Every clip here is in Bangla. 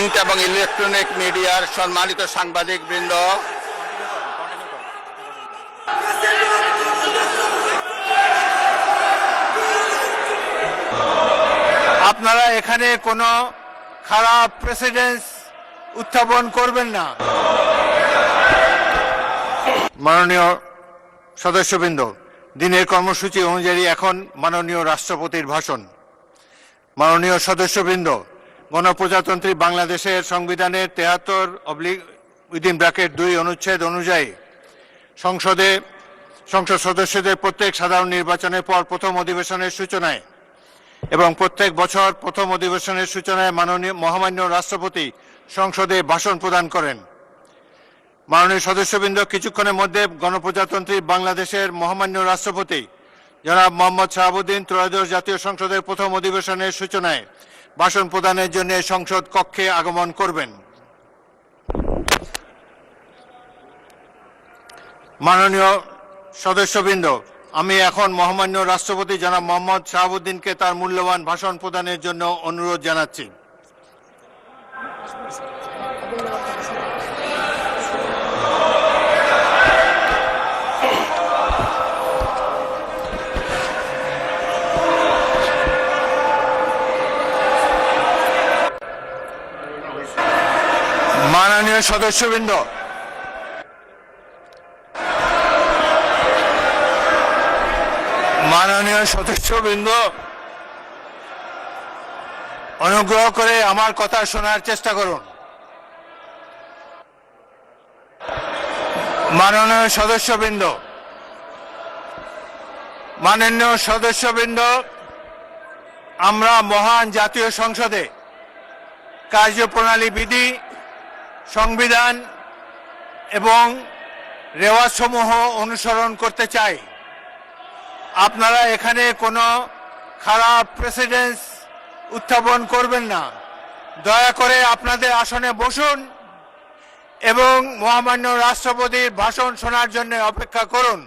প্রিন্ট এবং ইলেকট্রনিক মিডিয়ার সম্মানিত সাংবাদিকবৃন্দ, আপনারা এখানে কোনো খারাপ প্রেসিডেন্স উত্থাপন করবেন না। মাননীয় সদস্যবৃন্দ, দিনের কর্মসূচি অনুযায়ী এখন মাননীয় রাষ্ট্রপতির ভাষণ। মাননীয় সদস্যবৃন্দ, গণপ্রজাতন্ত্রী বাংলাদেশের সংবিধানের 73/2 অনুচ্ছেদ অনুযায়ী সংসদ সদস্যদের প্রত্যেক সাধারণ নির্বাচনের পর প্রথম অধিবেশনের সূচনায় এবং প্রত্যেক বছর প্রথম অধিবেশনের সূচনায় মহামান্য রাষ্ট্রপতি সংসদে ভাষণ প্রদান করেন। মাননীয় সদস্যবৃন্দ, কিছুক্ষণের মধ্যে গণপ্রজাতন্ত্রী বাংলাদেশের মহামান্য রাষ্ট্রপতি জনাব মোহাম্মদ শাহাবুদ্দিন ত্রয়োদশ জাতীয় সংসদের প্রথম অধিবেশনের সূচনায় ভাষণ প্রদানের জন্য সংসদ কক্ষে আগমন করবেন। মাননীয় সদস্যবৃন্দ, আমি এখন মহামান্য রাষ্ট্রপতি জনাব মোহাম্মদ শাহাবুদ্দিনকে তার মূল্যবান ভাষণ প্রদানের জন্য অনুরোধ জানাচ্ছি। মাননীয় সদস্যবৃন্দ, অনুগ্রহ করে আমার কথা শোনার চেষ্টা করুন। মাননীয় সদস্যবৃন্দ, আমরা মহান জাতীয় সংসদে কার্যপ্রণালী বিধি, সংবিধান এবং রেওয়াজসমূহ অনুসরণ করতে চাই। আপনারা এখানে কোনো খারাপ প্রেসিডেন্স উত্থাপন করবেন না। দয়া করে আপনাদের আসনে বসুন এবং মহামান্য রাষ্ট্রপতির ভাষণ শোনার জন্য অপেক্ষা করুন।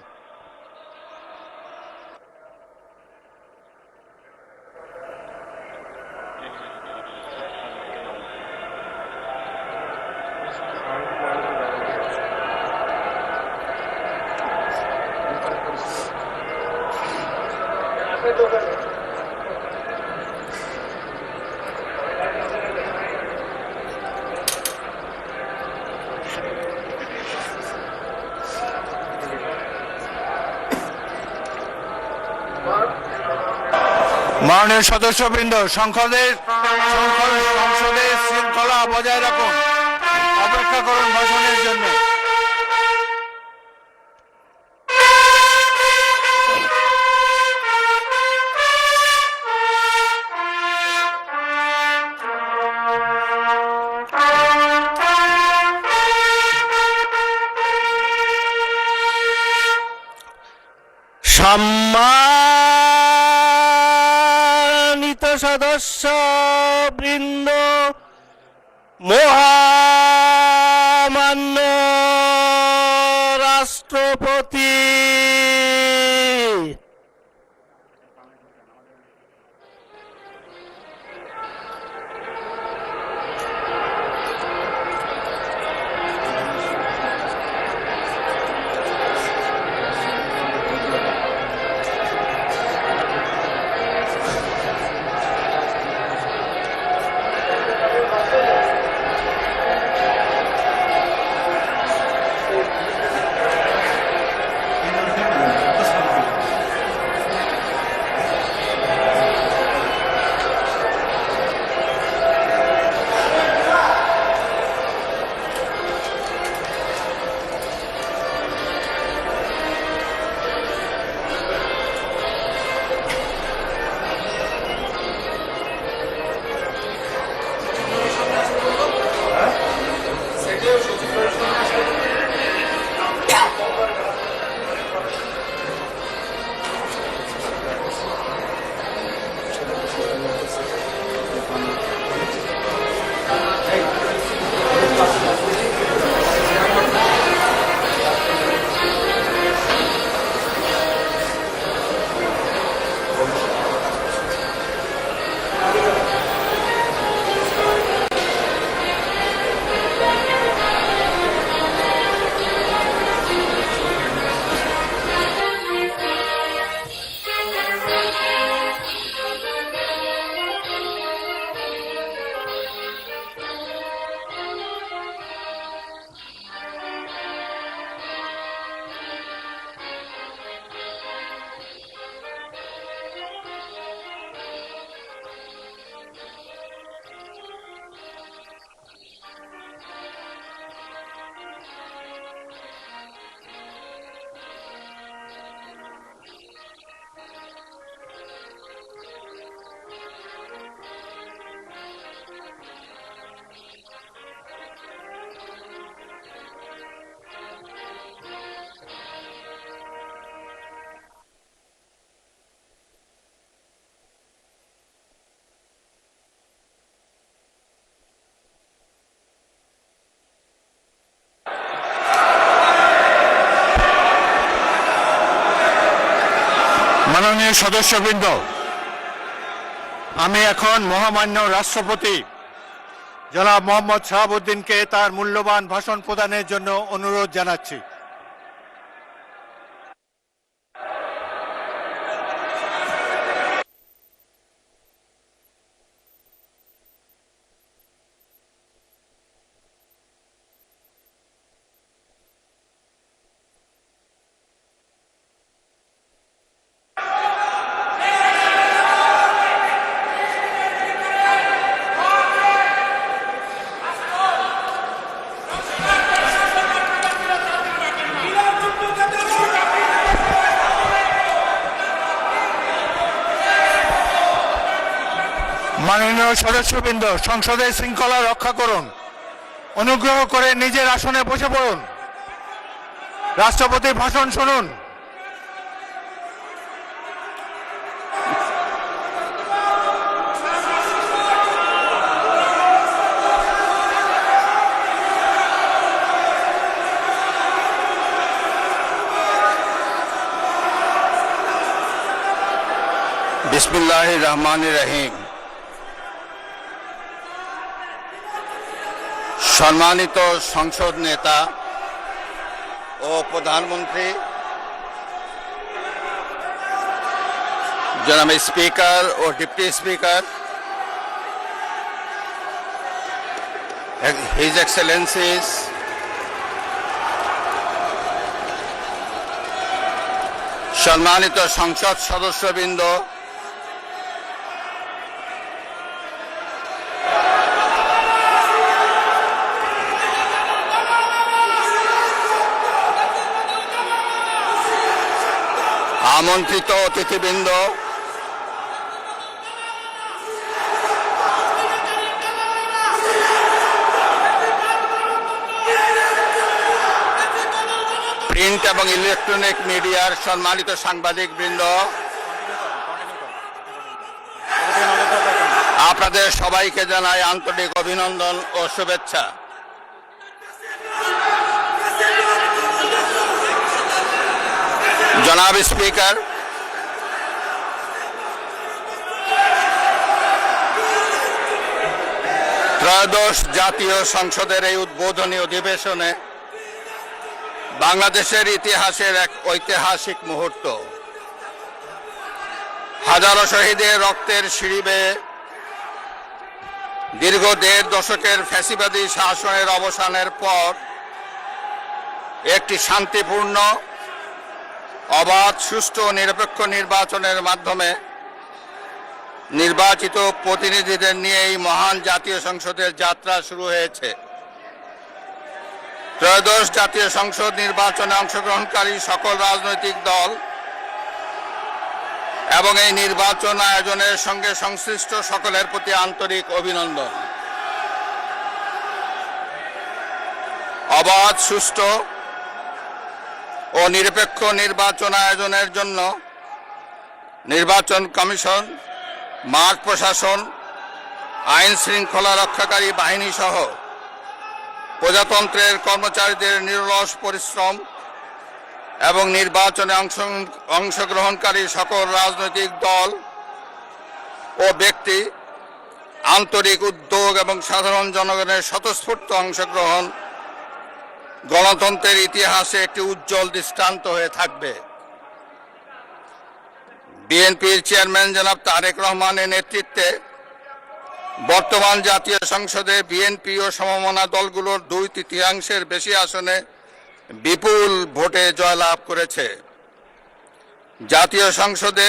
মাননীয় সদস্যবৃন্দ, সংসদের শৃঙ্খলা বজায় রাখুন। অপেক্ষা করুন ভাষণের জন্য। সম্মানিত সদস্যবৃন্দ, মহামান্য রাষ্ট্রপতি, মাননীয় সদস্যবৃন্দ, আমি এখন মহামান্য রাষ্ট্রপতি জনাব মোহাম্মদ শাহাবুদ্দিনকে তার মূল্যবান ভাষণ প্রদানের জন্য অনুরোধ জানাচ্ছি। মাননীয় সদস্যবৃন্দ, সংসদের শৃঙ্খলা রক্ষা করুন। অনুগ্রহ করে নিজের আসনে বসে পড়ুন। রাষ্ট্রপতির ভাষণ শুনুন। বিসমিল্লাহির রহমানির রহিম। সম্মানিত সংসদ নেতা ও প্রধানমন্ত্রী, জনাব স্পিকার ও ডিপ্টি স্পিকার, হিজ এক্সেলেন্সিস, সম্মানিত সংসদ সদস্যবৃন্দ, আমন্ত্রিত অতিথিবৃন্দ, প্রিন্ট এবং ইলেকট্রনিক মিডিয়ার সম্মানিত সাংবাদিকবৃন্দ, আপনাদের সবাইকে জানাই আন্তরিক অভিনন্দন ও শুভেচ্ছা। জনাব স্পিকার, ত্রয়োদশ জাতীয় সংসদের এই উদ্বোধনী অধিবেশনে বাংলাদেশের ইতিহাসের এক ঐতিহাসিক মুহূর্ত। হাজারো শহীদের রক্তের সিঁড়ি বেয়ে দীর্ঘ ১.৫ দশকের ফ্যাসিবাদী শাসনের অবসানের পর একটি শান্তিপূর্ণ, অবাধ, সুষ্ঠু ও নিরপেক্ষ নির্বাচনের মাধ্যমে নির্বাচিত প্রতিনিধিদের নিয়ে এই মহান জাতীয় সংসদের যাত্রা শুরু হয়েছে। ত্রয়োদশ জাতীয় সংসদ নির্বাচনে অংশগ্রহণকারী সকল রাজনৈতিক দল এবং এই নির্বাচন আয়োজনের সঙ্গে সংশ্লিষ্ট সকলের প্রতি আন্তরিক অভিনন্দন। অবাধ, সুষ্ঠু ও নিরপেক্ষ নির্বাচন আয়োজনের জন্য নির্বাচন কমিশন, মাঠ প্রশাসন, আইন শৃঙ্খলা রক্ষাকারী বাহিনী সহ প্রজাতন্ত্রের কর্মচারীদের নিরলস পরিশ্রম এবং নির্বাচনে অংশগ্রহণকারী সকল রাজনৈতিক দল ও ব্যক্তি, আন্তরিক উদ্যোগ এবং সাধারণ জনগণের স্বতঃস্ফূর্ত অংশগ্রহণ গণতন্ত্রের ইতিহাসে একটি উজ্জ্বল দৃষ্টান্ত হয়ে থাকবে। বিএনপির চেয়ারম্যান জনাব তারেক রহমানের নেতৃত্বে বর্তমান জাতীয় সংসদে বিএনপি ও সমমনা দলগুলোর 2/3 বেশি আসনে বিপুল ভোটে জয়লাভ করেছে। জাতীয় সংসদে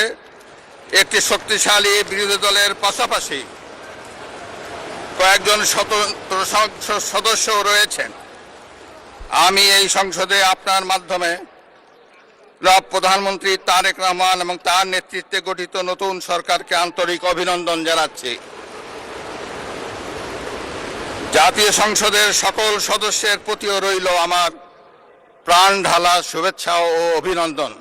একটি শক্তিশালী বিরোধী দলের পাশাপাশি কয়েকজন স্বতন্ত্র সদস্য রয়েছেন। আমি এই সংসদে আপনার মাধ্যমে প্রধানমন্ত্রী তারেক রহমান এবং তার নেতৃত্বে গঠিত নতুন সরকারকে আন্তরিক অভিনন্দন জানাচ্ছি। জাতীয় সংসদের সকল সদস্যের প্রতিও রইল আমার প্রাণ ঢালা শুভেচ্ছা ও অভিনন্দন।